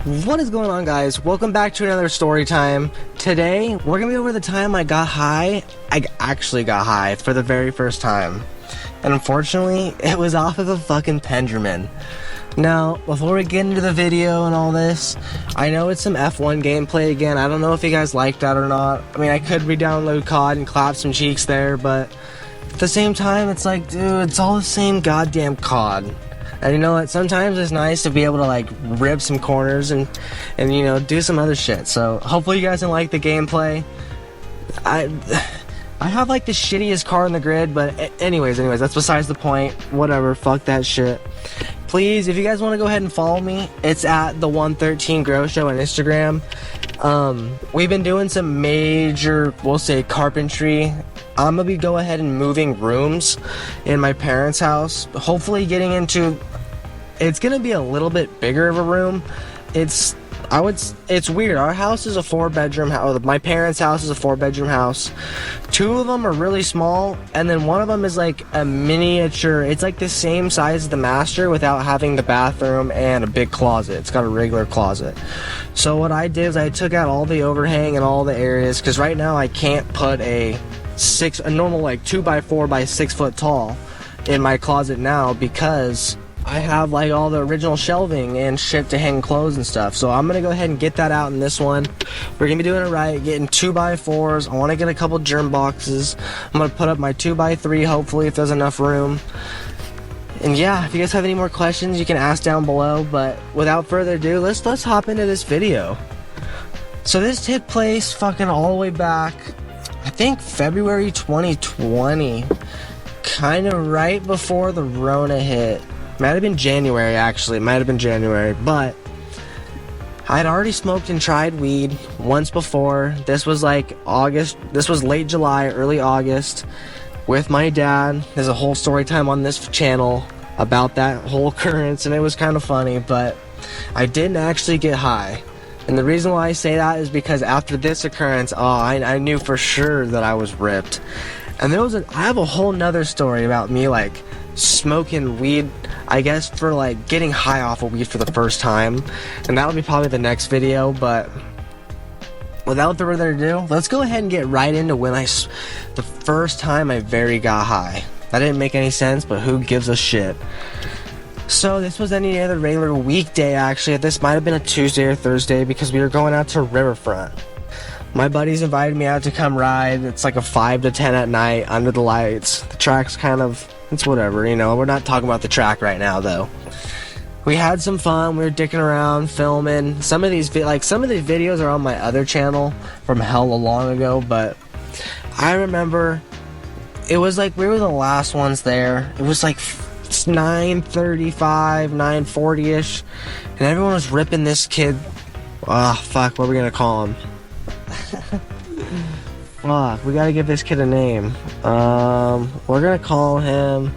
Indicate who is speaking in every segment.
Speaker 1: What is going on, guys? Welcome back to another story time. Today, we're gonna be over the time I got high. I actually got high for the very first time. And unfortunately, it was off of a fucking Pendriman. Now, before we get into the video and all this, I know it's some F1 gameplay again. I don't know if you guys like that or not. I mean, I could re-download COD and clap some cheeks there, but at the same time, it's like, dude, it's all the same goddamn COD. And you know what, sometimes it's nice to be able to like rip some corners and you know, do some other shit. So hopefully you guys can like the gameplay. I have like the shittiest car in the grid, but anyways, that's besides the point. Whatever, fuck that shit. Please, if you guys want to go ahead and follow me, it's at the 113 Grow Show on Instagram. We've been doing some major, we'll say, carpentry. I'm gonna be go ahead and moving rooms in my parents' house. Hopefully getting into, it's gonna be a little bit bigger of a room. It's weird. Our house is a 4-bedroom house. My parents' house is a 4-bedroom house. 2 of them are really small, and then one of them is like a miniature. It's like the same size as the master without having the bathroom and a big closet. It's got a regular closet. So what I did is I took out all the overhang and all the areas, because right now I can't put a normal like 2x4 by 6 foot tall in my closet now, because I have like all the original shelving and shit to hang clothes and stuff. So I'm gonna go ahead and get that out in this one. We're gonna be doing it right, getting 2x4s. I want to get a couple germ boxes. I'm gonna put up my 2x3 hopefully, if there's enough room. And yeah, if you guys have any more questions, you can ask down below. But without further ado, let's hop into this video. So this took place fucking all the way back, I think February 2020, kind of right before the Rona hit. Might have been January, actually. It might have been January, but I had already smoked and tried weed once before. This was like August. This was late July, early August, with my dad. There's a whole story time on this channel about that whole occurrence, and it was kind of funny, but I didn't actually get high. And the reason why I say that is because after this occurrence, I knew for sure that I was ripped. And I have a whole nother story about me like smoking weed, I guess, for like getting high off of weed for the first time, and that'll be probably the next video. But without further ado, let's go ahead and get right into the first time I very got high. That didn't make any sense, but who gives a shit. So this was any other regular weekday, actually. This might have been a Tuesday or Thursday, because we were going out to Riverfront. My buddies invited me out to come ride. It's like a 5 to 10 at night under the lights. The track's kind of, it's whatever, you know. We're not talking about the track right now, though. We had some fun. We were dicking around, filming. Some of these videos are on my other channel from hella long ago, but I remember it was like we were the last ones there. It was like 9:35, 9:40ish, and everyone was ripping this kid. Fuck, what are we gonna call him? Fuck, we gotta give this kid a name. We're gonna call him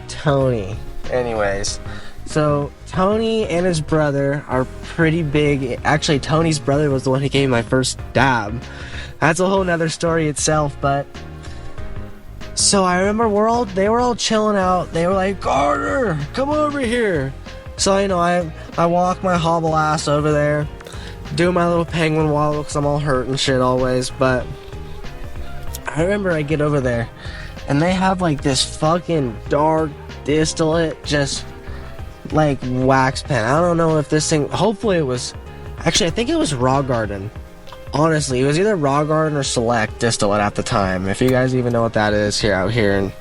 Speaker 1: Tony. Anyways, so Tony and his brother are pretty big. Actually, Tony's brother was the one who gave me my first dab. That's a whole nother story itself, but so I remember they were all chilling out. They were like, "Carter, come over here." So, you know, I walk my hobble ass over there, do my little penguin waddle, because I'm all hurt and shit always. But I remember I get over there, and they have like this fucking dark distillate, just like wax pen. I don't know if this thing, hopefully it was, actually I think it was Raw Garden. Honestly, it was either Raw Garden or Select distillate at the time, if you guys even know what that is out here in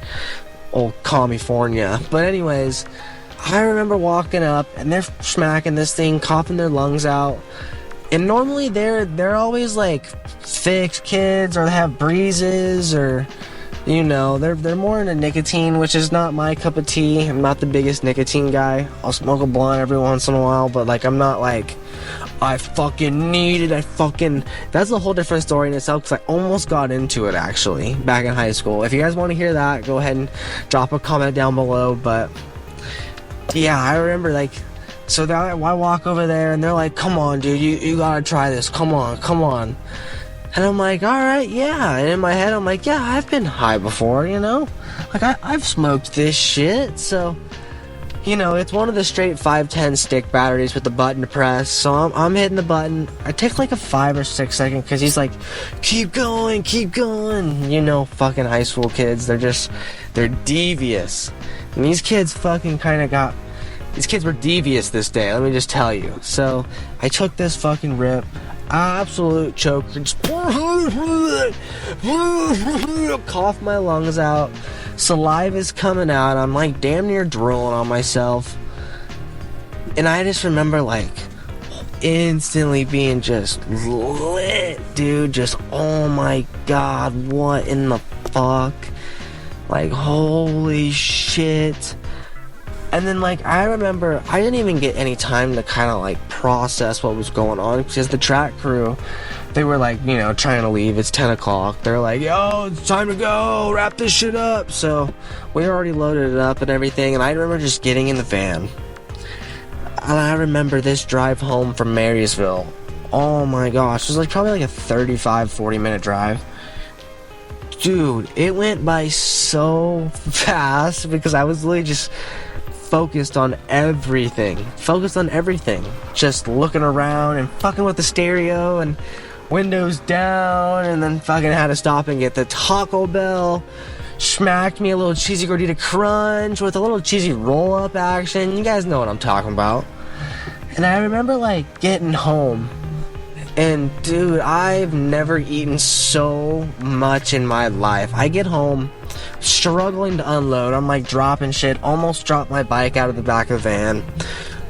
Speaker 1: old California. But anyways, I remember walking up, and they're smacking this thing, coughing their lungs out. And normally they're always like fixed kids, or they have breezes, or you know, they're more into nicotine, which is not my cup of tea. I'm not the biggest nicotine guy. I'll smoke a blunt every once in a while, but like I'm not like, I fucking need it. That's a whole different story in itself, because I almost got into it actually back in high school. If you guys want to hear that, go ahead and drop a comment down below. But yeah, I remember like, so I walk over there, and they're like, "Come on, dude, you gotta try this. Come on." And I'm like, "Alright, yeah." And in my head, I'm like, "Yeah, I've been high before, you know? Like, I've smoked this shit." So you know, it's one of the straight 510 stick batteries with the button to press. So I'm hitting the button. I take like a 5 or 6 second because he's like, keep going, keep going. You know, fucking high school kids, they're devious. And these kids fucking kind of these kids were devious this day, let me just tell you. So I took this fucking rip, absolute choke, just cough my lungs out. Saliva's coming out. I'm like damn near drooling on myself. And I just remember like instantly being just lit, dude. Just, oh my god, what in the fuck? Like, holy shit. And then, like, I remember I didn't even get any time to kind of, like, process what was going on. Because the track crew, they were, like, you know, trying to leave. It's 10 o'clock. They're like, yo, it's time to go. Wrap this shit up. So, we already loaded it up and everything. And I remember just getting in the van. And I remember this drive home from Marysville. Oh, my gosh. It was, like, probably, like, a 35, 40-minute drive. Dude, it went by so fast because I was literally just focused on everything. Just looking around and fucking with the stereo and windows down, and then fucking had to stop and get the Taco Bell. Smacked me a little cheesy gordita crunch with a little cheesy roll-up action. You guys know what I'm talking about. And I remember, like, getting home. And, dude, I've never eaten so much in my life. I get home, struggling to unload. I'm, like, dropping shit. Almost dropped my bike out of the back of the van.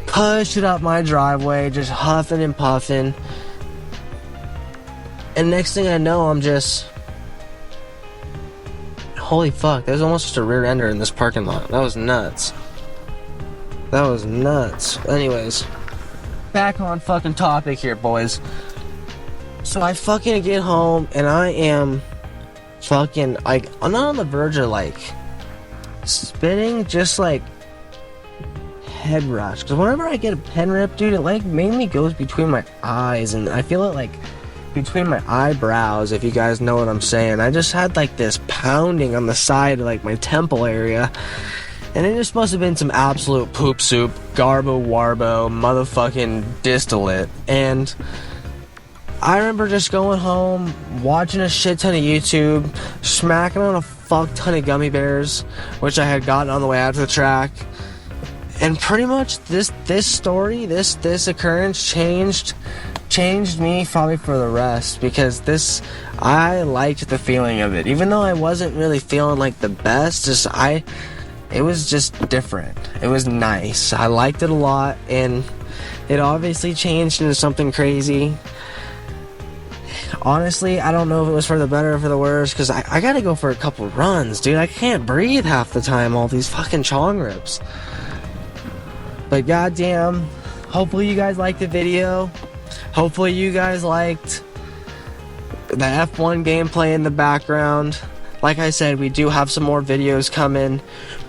Speaker 1: Pushed it up my driveway, just huffing and puffing. And next thing I know, I'm just... Holy fuck, there's almost just a rear ender in this parking lot. That was nuts. Anyways, back on fucking topic here, boys. So I fucking get home, and I am fucking, like, I'm not on the verge of, like, spitting, just, like, head rush. Because whenever I get a pen rip, dude, it, like, mainly goes between my eyes, and I feel it, like, between my eyebrows, if you guys know what I'm saying. I just had, like, this pounding on the side of, like, my temple area. And it just must have been some absolute poop soup, garbo-warbo, motherfucking distillate. And I remember just going home, watching a shit ton of YouTube, smacking on a fuck ton of gummy bears, which I had gotten on the way out to the track. And pretty much this story, this occurrence changed me probably for the rest, because I liked the feeling of it. Even though I wasn't really feeling like the best, it was just different. It was nice. I liked it a lot, and it obviously changed into something crazy. Honestly, I don't know if it was for the better or for the worse, because I gotta go for a couple runs, dude. I can't breathe half the time, all these fucking chong rips. But goddamn, hopefully you guys liked the video. Hopefully you guys liked the F1 gameplay in the background. Like I said, we do have some more videos coming.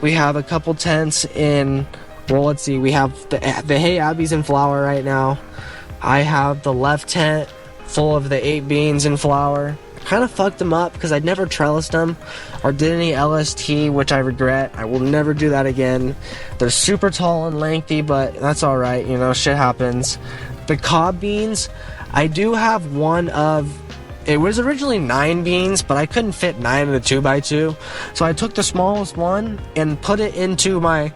Speaker 1: We have a couple tents in, well, let's see, we have the Hey Abby's in flower right now. I have the left tent full of the 8 beans in flower. I kind of fucked them up because I'd never trellised them or did any LST, which I regret. I will never do that again. They're super tall and lengthy, but that's alright, you know, shit happens. The cob beans, I do have one of, it was originally 9 beans, but I couldn't fit 9 in a 2x2. So I took the smallest one and put it into my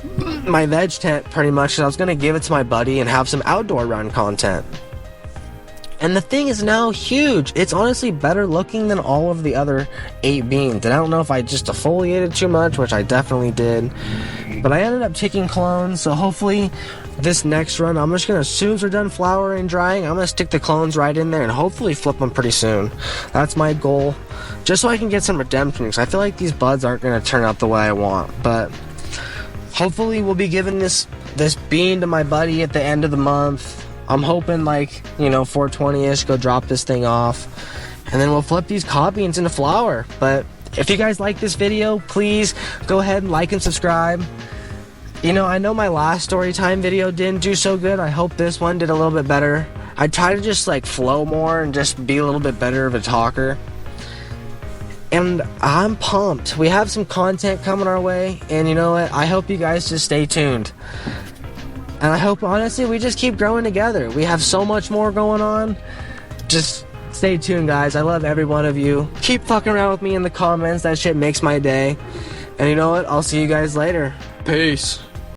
Speaker 1: veg tent pretty much, because I was going to give it to my buddy and have some outdoor run content. And the thing is now huge. It's honestly better looking than all of the other 8 beans. And I don't know if I just defoliated too much, which I definitely did. But I ended up taking clones, so hopefully this next run, I'm just going to, as soon as we're done flowering and drying, I'm going to stick the clones right in there and hopefully flip them pretty soon. That's my goal. Just so I can get some redemption, because I feel like these buds aren't going to turn out the way I want. But hopefully we'll be giving this bean to my buddy at the end of the month. I'm hoping, like, you know, 420-ish, go drop this thing off. And then we'll flip these cob beans into flour. But if you guys like this video, please go ahead and like and subscribe. You know, I know my last story time video didn't do so good. I hope this one did a little bit better. I try to just, like, flow more and just be a little bit better of a talker. And I'm pumped. We have some content coming our way, and you know what? I hope you guys just stay tuned. And I hope, honestly, we just keep growing together. We have so much more going on. Just stay tuned, guys. I love every one of you. Keep fucking around with me in the comments. That shit makes my day. And you know what? I'll see you guys later. Peace.